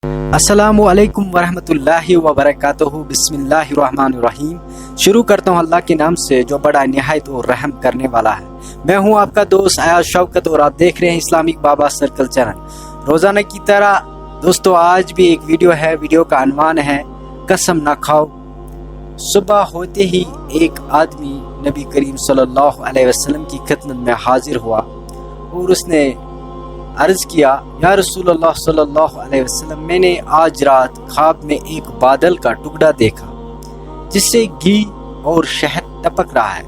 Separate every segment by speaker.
Speaker 1: अस्सलामु अलैकुम वरहमतुल्लाहि वबरकातुहू। बिस्मिल्लाहिर्रहमानिर्रहीम। शुरू करता हूँ अल्लाह के नाम से जो बड़ा निहायत और रहम करने वाला है। मैं हूँ आपका दोस्त अयाज शौकत और आप देख रहे हैं इस्लामिक बाबा सर्कल चैनल। रोजाना की तरह दोस्तों आज भी एक वीडियो है। वीडियो का अनवान है कसम न खाओ। सुबह होते ही एक आदमी नबी करीम सल्लल्लाहु अलैहि वसल्लम की खिदमत में हाजिर हुआ और उसने अर्ज किया, या रसूलल्लाह सल्लल्लाहु अलैहि वसल्लम, मैंने आज रात ख्वाब में एक बादल का टुकड़ा देखा जिससे घी और शहद टपक रहा है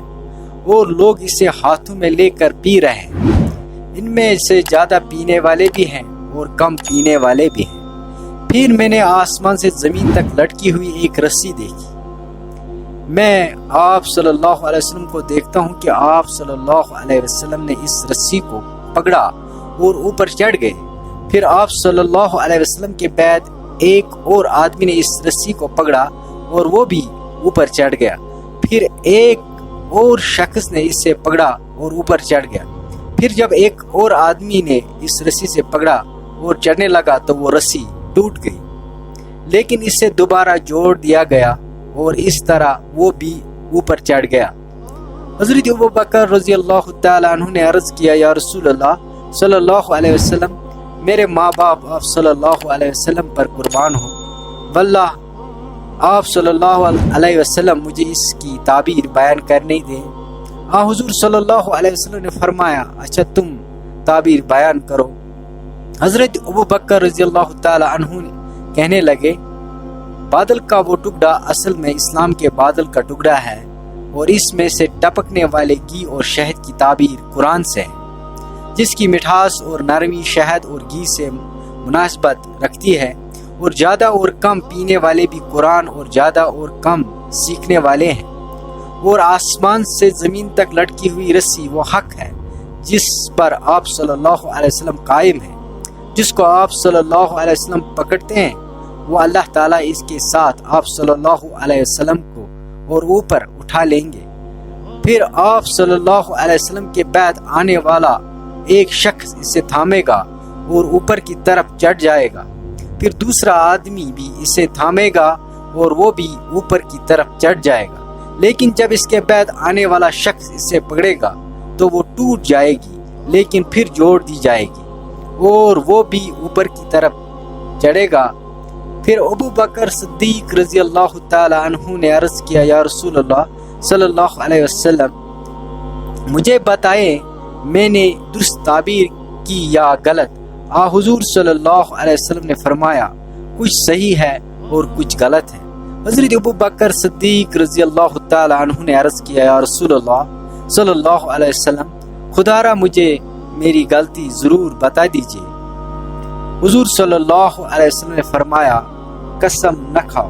Speaker 1: और लोग इसे हाथों में लेकर पी रहे हैं। इनमें से ज़्यादा पीने वाले भी हैं और कम पीने वाले भी हैं। फिर मैंने आसमान से ज़मीन तक लटकी हुई एक रस्सी देखी। मैं आप सल्लल्लाहु अलैहि वसल्लम को देखता हूँ कि आप सल्लल्लाहु अलैहि वसल्लम ने इस रस्सी को पकड़ा और ऊपर चढ़ गए। फिर आप सल्लल्लाहु अलैहि वसल्लम के बाद एक और आदमी ने इस रस्सी को पकड़ा और वो भी ऊपर चढ़ गया। फिर एक और शख्स ने इससे पकड़ा और ऊपर चढ़ गया। फिर जब एक और आदमी ने इस रस्सी से पकड़ा और चढ़ने लगा तो वो रस्सी टूट गई, लेकिन इससे दोबारा जोड़ दिया गया और इस तरह वो भी ऊपर चढ़ गया। हज़रत अबू बकर रज़ी अल्लाह तआला अन्हु ने अर्ज़ किया, या रसूलल्लाह सल्लल्लाहु अलैहि वसल्लम, मेरे माँ बाप आप सल्लल्लाहु अलैहि वसल्लम पर कुर्बान हो। वल्लाह आप सल्लल्लाहु अलैहि वसल्लम मुझे इसकी ताबीर बयान करने दें। हुजूर सल्लल्लाहु अलैहि वसल्लम ने फरमाया, अच्छा तुम ताबीर बयान करो। हज़रत अबू बकर रज़ी अल्लाह तआला अन्हु कहने लगे, बादल का वो टुकड़ा असल में इस्लाम के बादल का टुकड़ा है और इसमें से टपकने वाले घी और शहद की ताबीर कुरान से है, जिसकी मिठास और नरमी शहद और घी से मुनासबत रखती है। और ज़्यादा और कम पीने वाले भी कुरान और ज़्यादा और कम सीखने वाले हैं। और आसमान से ज़मीन तक लटकी हुई रस्सी वो हक है जिस पर आप सल्लल्लाहु अलैहि वसल्लम कायम हैं। जिसको आप सल्लल्लाहु अलैहि वसल्लम पकड़ते हैं वो अल्लाह ताला इसके साथ आप सल्लल्लाहु अलैहि वसल्लम को और ऊपर उठा लेंगे। फिर आप सल्लल्लाहु अलैहि वसल्लम के बाद आने वाला एक शख्स इसे थामेगा और ऊपर की तरफ चढ़ जाएगा। फिर दूसरा आदमी भी इसे थामेगा और वो भी ऊपर की तरफ चढ़ जाएगा। लेकिन जब इसके बाद आने वाला शख्स इसे पकड़ेगा तो वो टूट जाएगी, लेकिन फिर जोड़ दी जाएगी और वो भी ऊपर की तरफ चढ़ेगा। फिर अबू बकर सिद्दीक रज़ी अल्लाह तआला अन्हु ने अर्ज़ किया, या रसूलल्लाह सल्लल्लाहु अलैहि वसल्लम, मुझे बताएं मैंने दुरुस्त ताबीर की या गलत। हुजूर सल्लल्लाहु अलैहि वसल्लम ने फरमाया, कुछ सही है और कुछ गलत है। हज़रत अबू बकर सिद्दीक रज़ी अल्लाह तआला अन्हु ने अर्ज़ किया, या रसूलल्लाह सल्लल्लाहु अलैहि वसल्लम, खुदारा मुझे मेरी गलती ज़रूर बता दीजिए। हुजूर सल्लल्लाहु अलैहि वसल्लम ने फरमाया, कसम न खाओ।